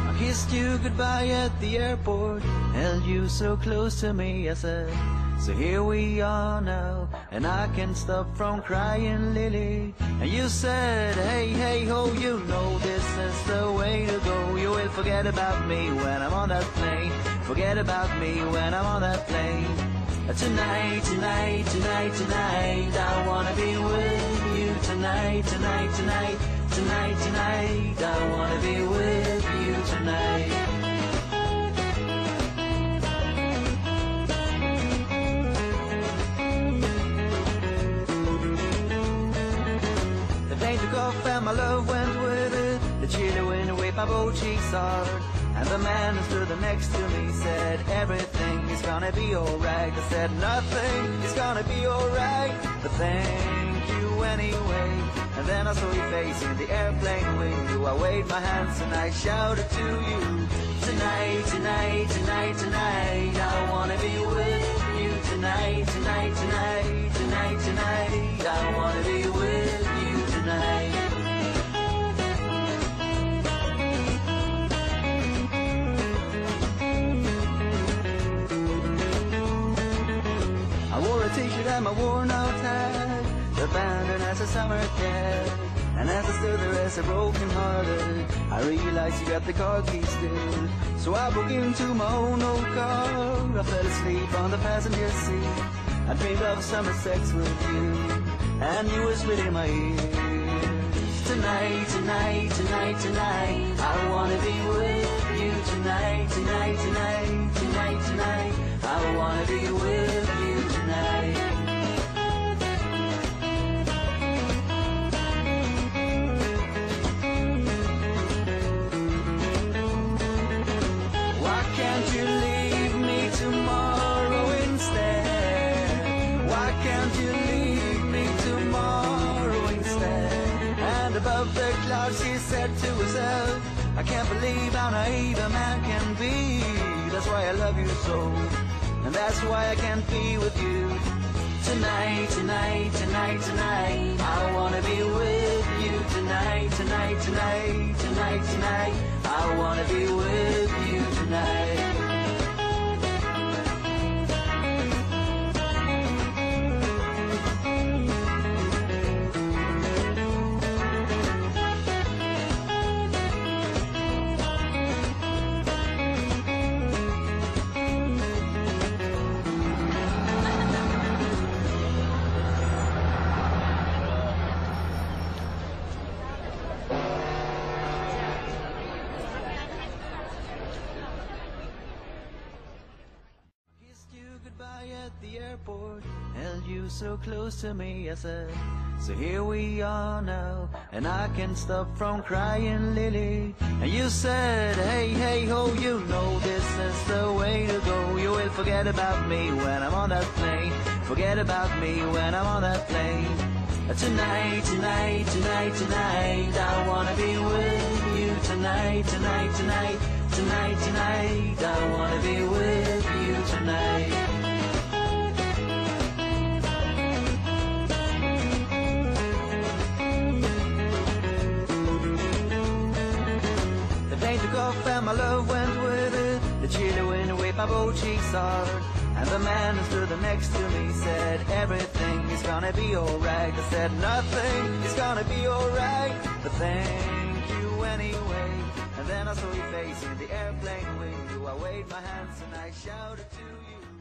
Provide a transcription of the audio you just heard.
I kissed you goodbye at the airport, held you so close to me, I said, so here we are now, and I can't stop from crying, Lily. And you said, hey, hey, ho, you know this is the way to go. You will forget about me when I'm on that plane, forget about me when I'm on that plane. Tonight, tonight, tonight, tonight, I wanna be with you tonight, tonight, tonight, tonight, tonight, I wanna be with you tonight. The plane took off and my love went with it. The chilly wind waved my both cheeks hard, and the man who stood next to me said, everything is gonna be alright. I said, nothing is gonna be alright, but thank you anyway. And then I saw your face in the airplane window. I waved my hands and I shouted to you, tonight, tonight, tonight, tonight, I wanna be with you tonight, tonight, tonight, tonight, tonight, I wanna be with you tonight. I wore a t-shirt and my worn-out hat, abandoned as a summer cat. And as I stood there as a broken hearted, I realized you got the car keys still. So I broke into my own old car. I fell asleep on the passenger seat. I dreamed of summer sex with you, and you whispered in my ear, tonight, tonight, tonight, tonight, I wanna be with you tonight, tonight, tonight, tonight, tonight, I wanna be with you tonight. Why can't you leave me tomorrow instead? Why can't you leave me tomorrow instead? And above the clouds she said to herself, I can't believe how naive a man can be. That's why I love you so, and that's why I can't be with you tonight, tonight, tonight, tonight, I wanna be with you tonight, tonight, tonight, tonight, tonight, I wanna be with you tonight. At the airport, held you so close to me, I said, so here we are now, and I can't stop from crying, Lily. And you said, hey, hey, ho, you know this is the way to go. You will forget about me when I'm on that plane, forget about me when I'm on that plane. Tonight, tonight, tonight, tonight, I wanna be with you tonight, tonight, tonight, tonight, tonight, I wanna be with you tonight. Took off and my love went with it. The chilly wind waved my both cheeks hard, and the man who stood next to me said, everything is gonna be alright. I said, nothing is gonna be alright, but thank you anyway. And then I saw your face in the airplane window. I waved my hands and I shouted to you.